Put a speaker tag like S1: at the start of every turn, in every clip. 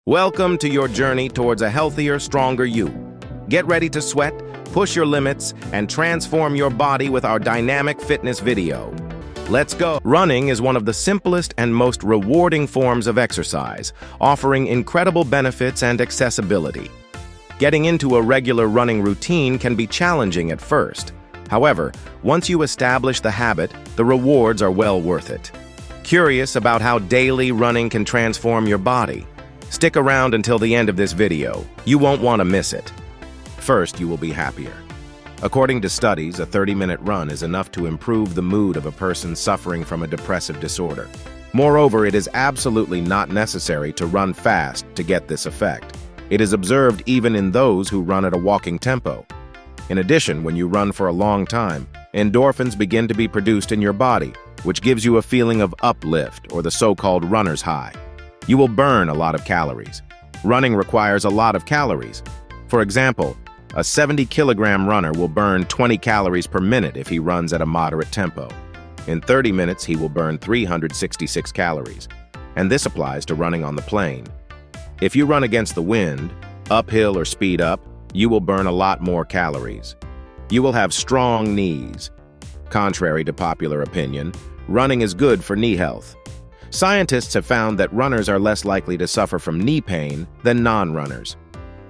S1: Welcome to your journey towards a healthier, stronger you. Get ready to sweat, push your limits, and transform your body with our dynamic fitness video. Let's go! Running is one of the simplest and most rewarding forms of exercise, offering incredible benefits and accessibility. Getting into a regular running routine can be challenging at first. However, once you establish the habit, the rewards are well worth it. Curious about how daily running can transform your body? Stick around until the end of this video. You won't want to miss it. First, you will be happier. According to studies, a 30-minute run is enough to improve the mood of a person suffering from a depressive disorder. Moreover, it is absolutely not necessary to run fast to get this effect. It is observed even in those who run at a walking tempo. In addition, when you run for a long time, endorphins begin to be produced in your body, which gives you a feeling of uplift, or the so-called runner's high. You will burn a lot of calories. Running requires a lot of calories. For example, a 70-kilogram runner will burn 20 calories per minute if he runs at a moderate tempo. In 30 minutes, he will burn 366 calories. And this applies to running on the plane. If you run against the wind, uphill or speed up, you will burn a lot more calories. You will have strong knees. Contrary to popular opinion, running is good for knee health. Scientists have found that runners are less likely to suffer from knee pain than non-runners.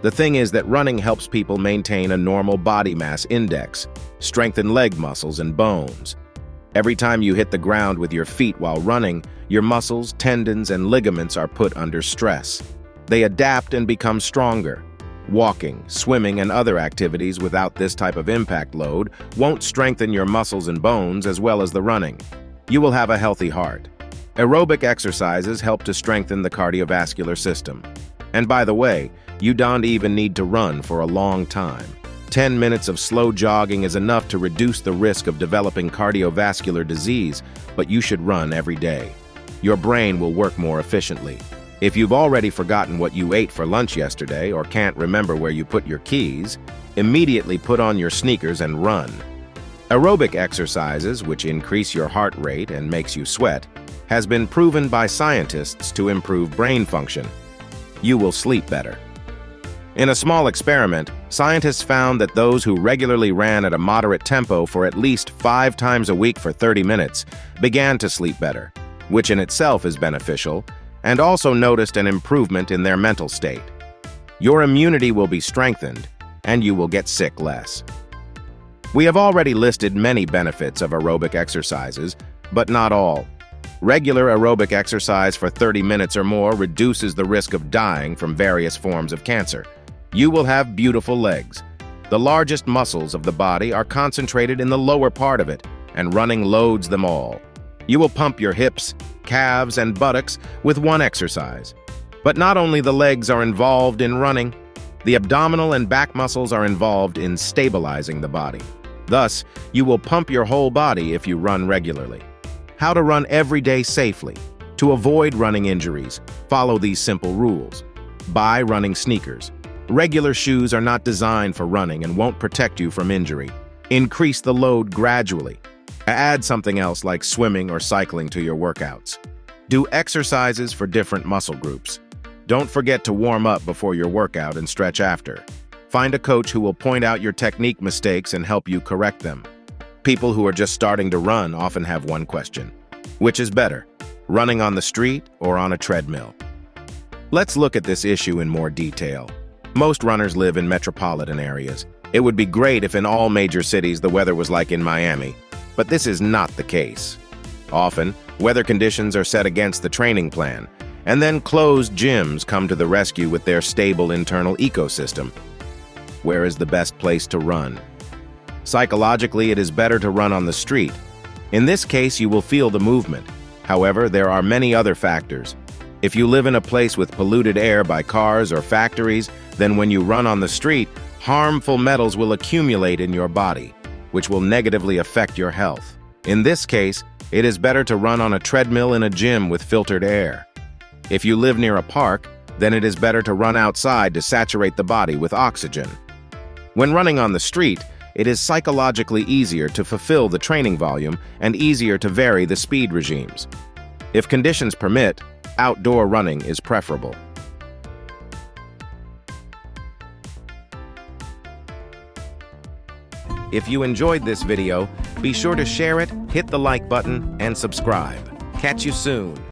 S1: The thing is that running helps people maintain a normal body mass index, strengthen leg muscles and bones. Every time you hit the ground with your feet while running, your muscles, tendons, and ligaments are put under stress. They adapt and become stronger. Walking, swimming, and other activities without this type of impact load won't strengthen your muscles and bones as well as the running. You will have a healthy heart. Aerobic exercises help to strengthen the cardiovascular system. And by the way, you don't even need to run for a long time. 10 minutes of slow jogging is enough to reduce the risk of developing cardiovascular disease, but you should run every day. Your brain will work more efficiently. If you've already forgotten what you ate for lunch yesterday or can't remember where you put your keys, immediately put on your sneakers and run. Aerobic exercises, which increase your heart rate and makes you sweat, has been proven by scientists to improve brain function. You will sleep better. In a small experiment, scientists found that those who regularly ran at a moderate tempo for at least 5 times a week for 30 minutes began to sleep better, which in itself is beneficial, and also noticed an improvement in their mental state. Your immunity will be strengthened, and you will get sick less. We have already listed many benefits of aerobic exercises, but not all. Regular aerobic exercise for 30 minutes or more reduces the risk of dying from various forms of cancer. You will have beautiful legs. The largest muscles of the body are concentrated in the lower part of it, and running loads them all. You will pump your hips, calves, and buttocks with one exercise. But not only the legs are involved in running, the abdominal and back muscles are involved in stabilizing the body. Thus, you will pump your whole body if you run regularly. How to run every day safely. To avoid running injuries, follow these simple rules. Buy running sneakers. Regular shoes are not designed for running and won't protect you from injury. Increase the load gradually. Add something else like swimming or cycling to your workouts. Do exercises for different muscle groups. Don't forget to warm up before your workout and stretch after. Find a coach who will point out your technique mistakes and help you correct them. People who are just starting to run often have one question. Which is better, running on the street or on a treadmill? Let's look at this issue in more detail. Most runners live in metropolitan areas. It would be great if in all major cities the weather was like in Miami, but this is not the case. Often, weather conditions are set against the training plan, and then closed gyms come to the rescue with their stable internal ecosystem. Where is the best place to run? Psychologically, it is better to run on the street. In this case, you will feel the movement. However, there are many other factors. If you live in a place with polluted air by cars or factories, then when you run on the street, harmful metals will accumulate in your body, which will negatively affect your health. In this case, it is better to run on a treadmill in a gym with filtered air. If you live near a park, then it is better to run outside to saturate the body with oxygen. When running on the street, it is psychologically easier to fulfill the training volume and easier to vary the speed regimes. If conditions permit, outdoor running is preferable. If you enjoyed this video, be sure to share it, hit the like button, and subscribe. Catch you soon.